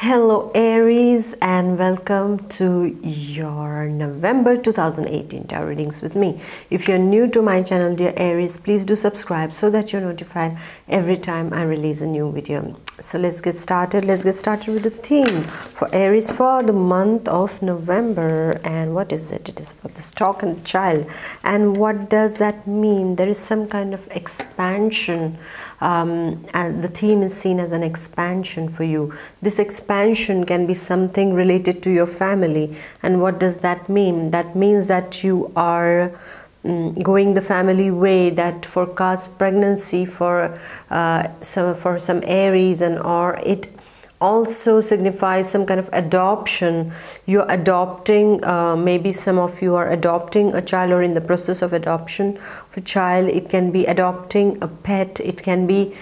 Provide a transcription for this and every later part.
Hello Aries, and welcome to your November 2018 tarot readings with me. If you're new to my channel, dear Aries, please do subscribe so that you're notified every time I release a new video. So let's get started. Let's get started with the theme for Aries for the month of November. And what is it? It is about the stork and the child. And what does that mean? There is some kind of expansion. And the theme is seen as an expansion for you. This expansion can be something related to your family. And what does that mean? That means that you are going the family way, that forecasts pregnancy for some Aries, and or it also signifies some kind of adoption. You're adopting, maybe some of you are adopting a child or in the process of adoption of a child. It can be adopting a pet, it can be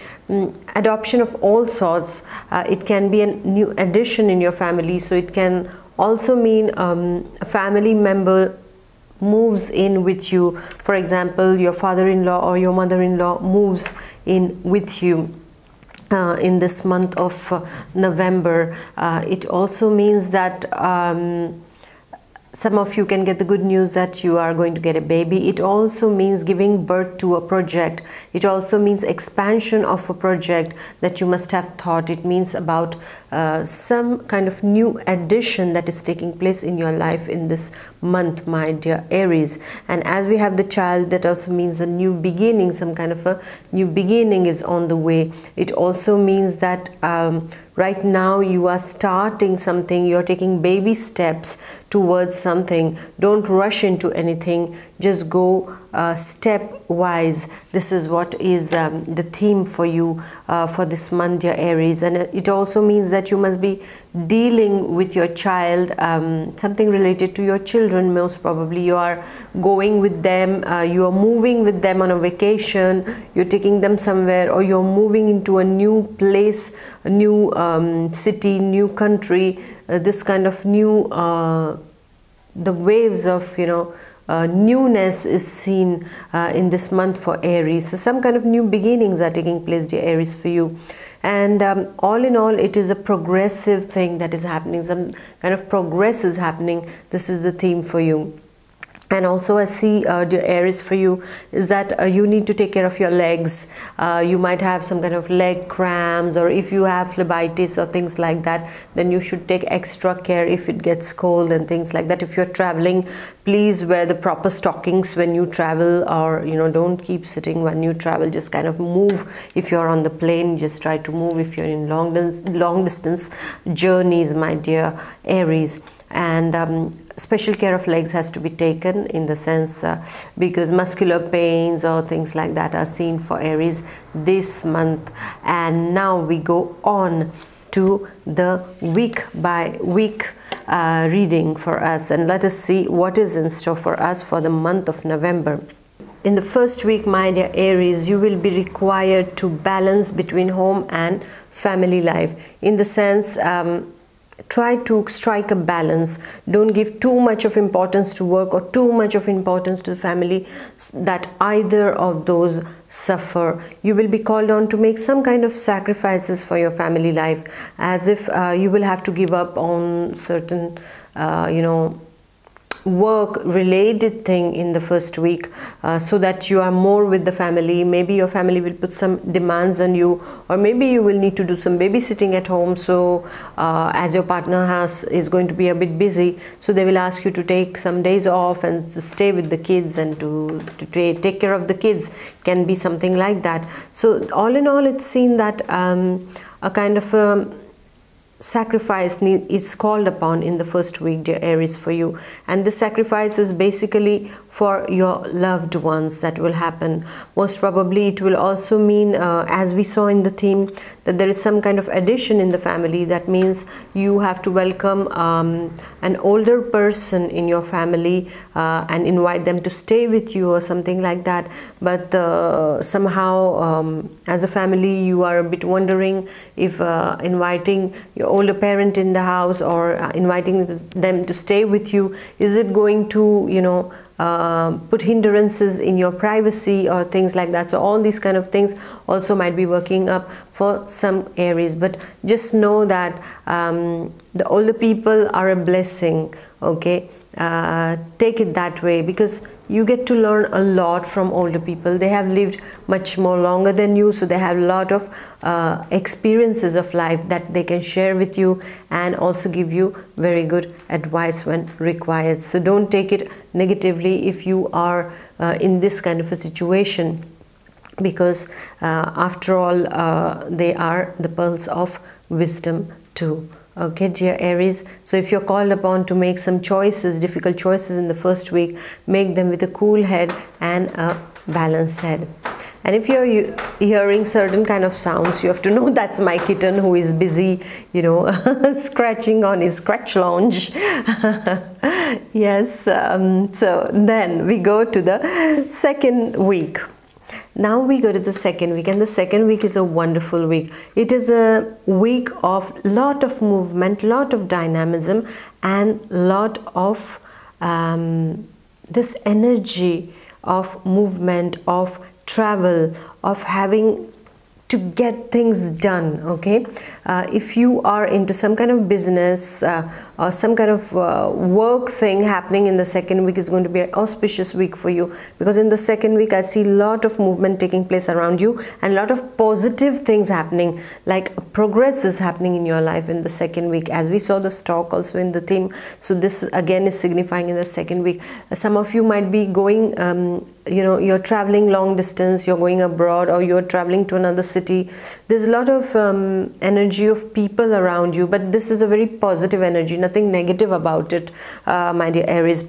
adoption of all sorts. It can be a new addition in your family. So it can also mean a family member moves in with you. For example, your father-in-law or your mother-in-law moves in with you in this month of November. It also means that some of you can get the good news that you are going to get a baby. It also means giving birth to a project. It also means expansion of a project that you must have thought. It means about some kind of new addition that is taking place in your life in this month, my dear Aries. And as we have the child, that also means a new beginning. Some kind of a new beginning is on the way. It also means that right now you are starting something, you're taking baby steps towards something. Don't rush into anything, just go stepwise. This is what is the theme for you for this month, dear Aries. And it also means that you must be dealing with your child, something related to your children. Most probably you are going with them, you are moving with them on a vacation, you're taking them somewhere, or you're moving into a new place, a new city, new country. This kind of new, the waves of, newness is seen in this month for Aries. So some kind of new beginnings are taking place, dear Aries, for you. And all in all, it is a progressive thing that is happening. Some kind of progress is happening. This is the theme for you. And also I see, dear Aries, for you is that you need to take care of your legs. You might have some kind of leg cramps, or if you have phlebitis or things like that, then you should take extra care if it gets cold and things like that. If you're traveling, please wear the proper stockings when you travel, or don't keep sitting when you travel. Just kind of move. If you're on the plane, just try to move. If you're in long distance journeys, my dear Aries. And special care of legs has to be taken, in the sense because muscular pains or things like that are seen for Aries this month. And now we go on to the week by week reading for us, and let us see what is in store for us for the month of November. In the first week, my dear Aries, you will be required to balance between home and family life, in the sense try to strike a balance. Don't give too much of importance to work or too much of importance to the family, that either of those suffer. You will be called on to make some kind of sacrifices for your family life, as if you will have to give up on certain work related thing in the first week, so that you are more with the family. Maybe your family will put some demands on you, or maybe you will need to do some babysitting at home. So as your partner is going to be a bit busy, so they will ask you to take some days off and to stay with the kids and to take care of the kids. Can be something like that. So all in all, it's seen that a kind of sacrifice is called upon in the first week, dear Aries, for you. And the sacrifice is basically for your loved ones that will happen. Most probably it will also mean, as we saw in the theme, that there is some kind of addition in the family. That means you have to welcome an older person in your family and invite them to stay with you or something like that. But somehow as a family you are a bit wondering if inviting your older parent in the house or inviting them to stay with you, is it going to put hindrances in your privacy or things like that. So all these kind of things also might be working up for some Aries. But just know that the older people are a blessing, okay? Take it that way, because you get to learn a lot from older people. They have lived much more longer than you, so they have a lot of experiences of life that they can share with you and also give you very good advice when required. So don't take it negatively if you are in this kind of a situation, because after all they are the pearls of wisdom too. Okay, dear Aries, so if you're called upon to make some choices, difficult choices in the first week, make them with a cool head and a balanced head. And if you're hearing certain kind of sounds, you have to know that's my kitten who is busy, you know, scratching on his scratch lounge. Yes, so then we go to the second week. Now we go to the second week, and the second week is a wonderful week. It is a week of lot of movement, lot of dynamism, and lot of this energy of movement, of travel, of having to get things done, okay? If you are into some kind of business or some kind of work thing happening in the second week, is going to be an auspicious week for you, because in the second week I see a lot of movement taking place around you and a lot of positive things happening, like progress is happening in your life in the second week, as we saw the stock also in the theme. So this again is signifying in the second week. Some of you might be going, you know, you're traveling long distance, you're going abroad, or you're traveling to another city. There's a lot of energy of people around you, but this is a very positive energy, nothing negative about it, my dear Aries.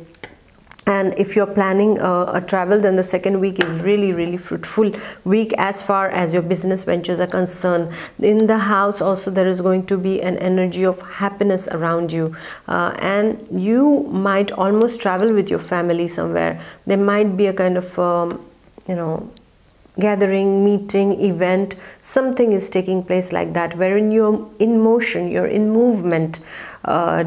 And if you're planning a travel, then the second week is really fruitful week as far as your business ventures are concerned. In the house also there is going to be an energy of happiness around you, and you might almost travel with your family somewhere. There might be a kind of you know, gathering, meeting, event, something is taking place like that, wherein you're in motion, you're in movement,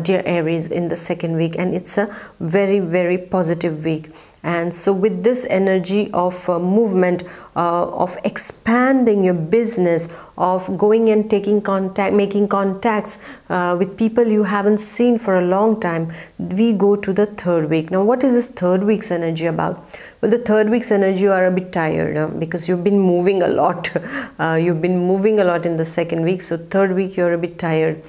dear Aries, in the second week, and it's a very positive week. And so with this energy of movement, of expanding your business, of going and taking contact, making contacts with people you haven't seen for a long time, we go to the third week. Now what is this third week's energy about? Well, the third week's energy, you are a bit tired because you've been moving a lot. You've been moving a lot in the second week, so third week you're a bit tired.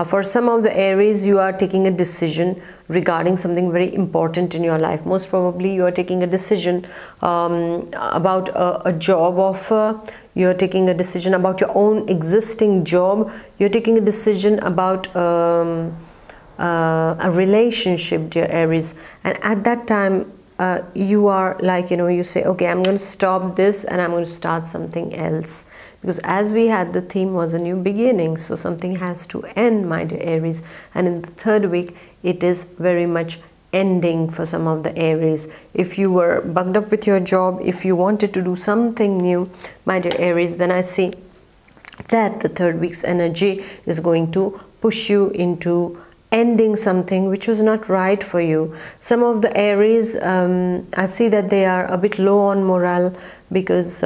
For some of the Aries, you are taking a decision regarding something very important in your life. Most probably you are taking a decision about a job offer, you're taking a decision about your own existing job, you're taking a decision about a relationship, dear Aries. And at that time, you are like, you know, you say, okay, I'm going to stop this and I'm going to start something else. Because as we had, the theme was a new beginning, so something has to end, my dear Aries. And in the third week, it is very much ending for some of the Aries. If you were bugged up with your job, if you wanted to do something new, my dear Aries, then I see that the third week's energy is going to push you into ending something which was not right for you. Some of the Aries, I see that they are a bit low on morale, because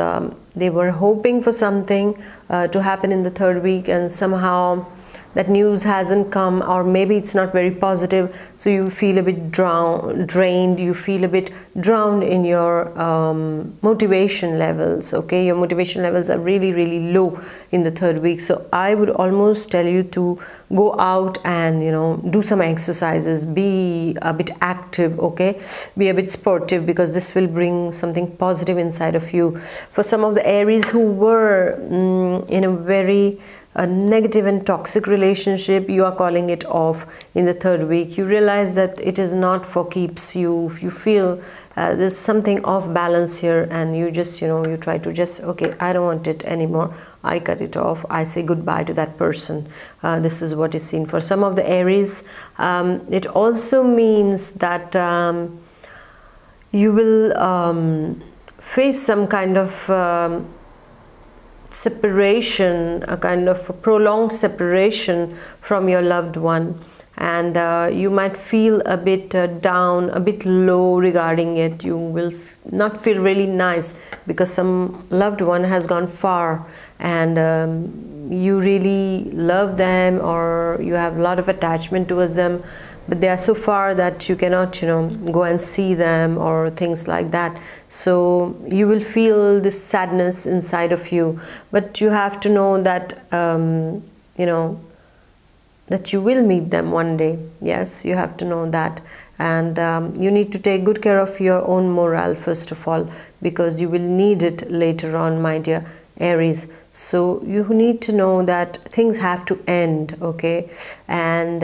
they were hoping for something to happen in the third week, and somehow that news hasn't come, or maybe it's not very positive, so you feel a bit drained, you feel a bit drowned in your motivation levels, okay? Your motivation levels are really low in the third week. So I would almost tell you to go out and, you know, do some exercises, be a bit active, okay? Be a bit sportive, because this will bring something positive inside of you. For some of the Aries who were in a very negative and toxic relationship, you are calling it off in the third week. You realize that it is not for keeps. You feel there's something off balance here, and you just, you know, you try to just, okay, I don't want it anymore, I cut it off, I say goodbye to that person. This is what is seen for some of the Aries. It also means that you will face some kind of separation, a kind of a prolonged separation from your loved one. and you might feel a bit down, a bit low regarding it. You will not feel really nice because some loved one has gone far, and you really love them, or you have a lot of attachment towards them, but they are so far that you cannot, go and see them or things like that. So you will feel this sadness inside of you, but you have to know that that you will meet them one day. Yes, you have to know that. And you need to take good care of your own morale first of all, because you will need it later on, my dear Aries. So you need to know that things have to end, okay? And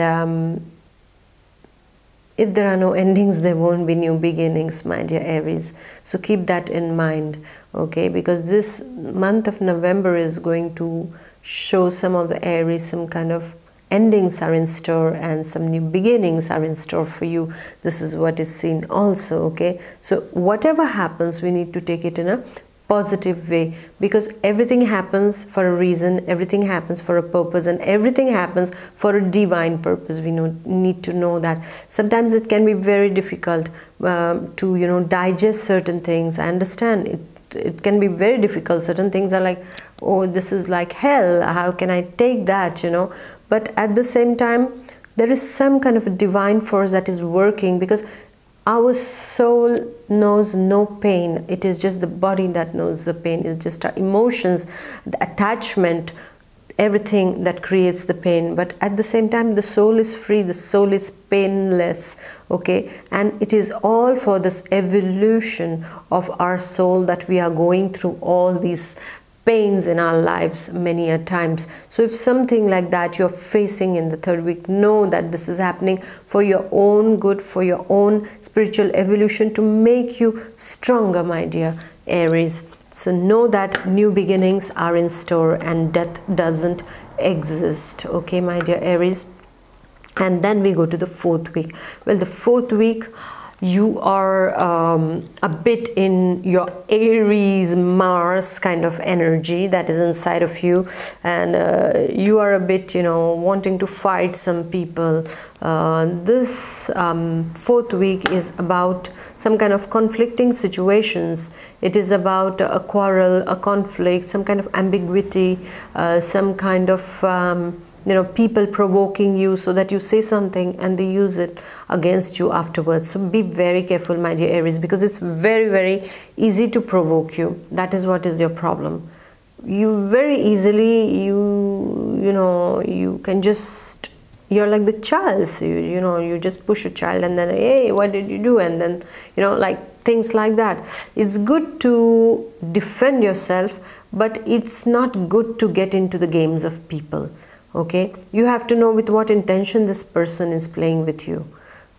if there are no endings, there won't be new beginnings, my dear Aries. So keep that in mind, okay? Because this month of November is going to show some of the Aries, some kind of endings are in store and some new beginnings are in store for you. This is what is seen also, okay? So whatever happens, we need to take it in a positive way, because everything happens for a reason, everything happens for a purpose, and everything happens for a divine purpose. We need to know that. Sometimes it can be very difficult to digest certain things. I understand it can be very difficult. Certain things are like, oh, this is like hell, how can I take that, but at the same time there is some kind of a divine force that is working, because our soul knows no pain. It is just the body that knows the pain. It's just our emotions, the attachment, everything that creates the pain. But at the same time, the soul is free, the soul is painless, okay? And it is all for this evolution of our soul that we are going through all these pains in our lives many a times. So if something like that you're facing in the third week, know that this is happening for your own good, for your own spiritual evolution, to make you stronger, my dear Aries. So know that new beginnings are in store and death doesn't exist, okay, my dear Aries. And then we go to the fourth week. Well, the fourth week, you are a bit in your Aries Mars kind of energy that is inside of you, and you are a bit wanting to fight some people. This fourth week is about some kind of conflicting situations. It is about a quarrel, a conflict, some kind of ambiguity, some kind of people provoking you so that you say something and they use it against you afterwards. So be very careful, my dear Aries, because it's very, very easy to provoke you. That is what is your problem. You very easily, you can just, you're like the child. So you just push a child and then, hey, what did you do? And then, like things like that. It's good to defend yourself, but it's not good to get into the games of people. Okay, you have to know with what intention this person is playing with you.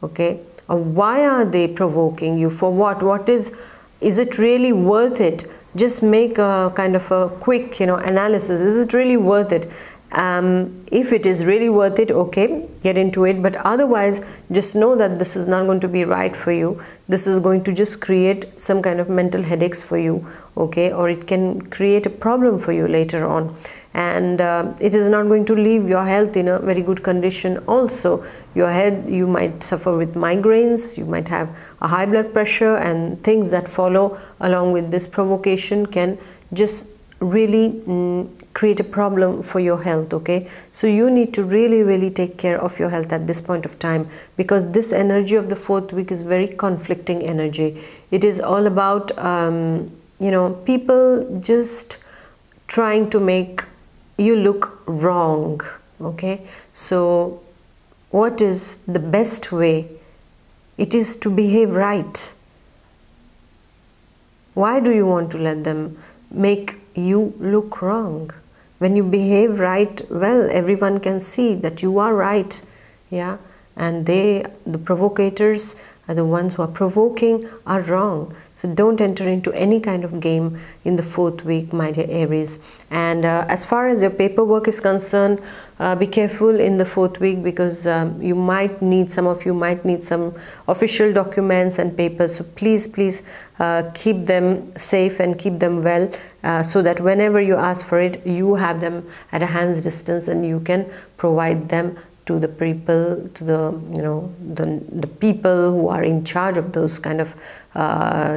Okay, or why are they provoking you? For what is it really worth it? Just make a kind of a quick analysis. Is it really worth it? If it is really worth it, okay, get into it. But otherwise, just know that this is not going to be right for you. This is going to just create some kind of mental headaches for you, okay, or it can create a problem for you later on. And it is not going to leave your health in a very good condition also. Your head, you might suffer with migraines, you might have a high blood pressure, and things that follow along with this provocation can just really create a problem for your health, okay? So you need to really, really take care of your health at this point of time, because this energy of the fourth week is very conflicting energy. It is all about, people just trying to make you look wrong, okay? So what is the best way? It is to behave right. Why do you want to let them make you look wrong? When you behave right, well, everyone can see that you are right, yeah? And the provocators are the ones who are provoking are wrong. So don't enter into any kind of game in the fourth week, my dear Aries. And as far as your paperwork is concerned, be careful in the fourth week, because some of you might need some official documents and papers. So please keep them safe and keep them well, so that whenever you ask for it, you have them at a hand's distance and you can provide them to the people, to the, you know, the people who are in charge of those kind of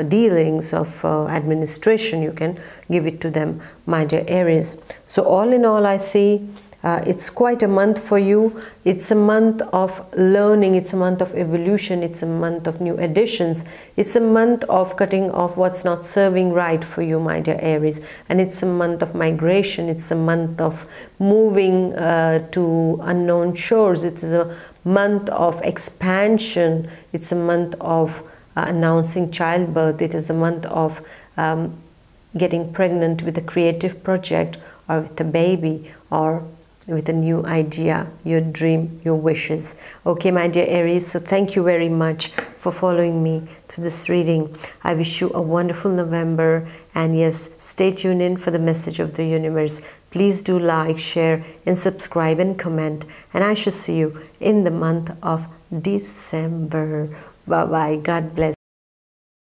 dealings of administration. You can give it to them, my dear Aries. So all in all, I see it's quite a month for you. It's a month of learning, it's a month of evolution, it's a month of new additions, it's a month of cutting off what's not serving right for you, my dear Aries. And it's a month of migration, it's a month of moving to unknown shores, it's a month of expansion, it's a month of announcing childbirth, it is a month of getting pregnant with a creative project, or with a baby, or with a new idea, your dream, your wishes. Okay, my dear Aries, so thank you very much for following me to this reading. I wish you a wonderful November, and yes, stay tuned in for the message of the universe. Please do like, share, and subscribe and comment, and I shall see you in the month of December. Bye-bye. God bless.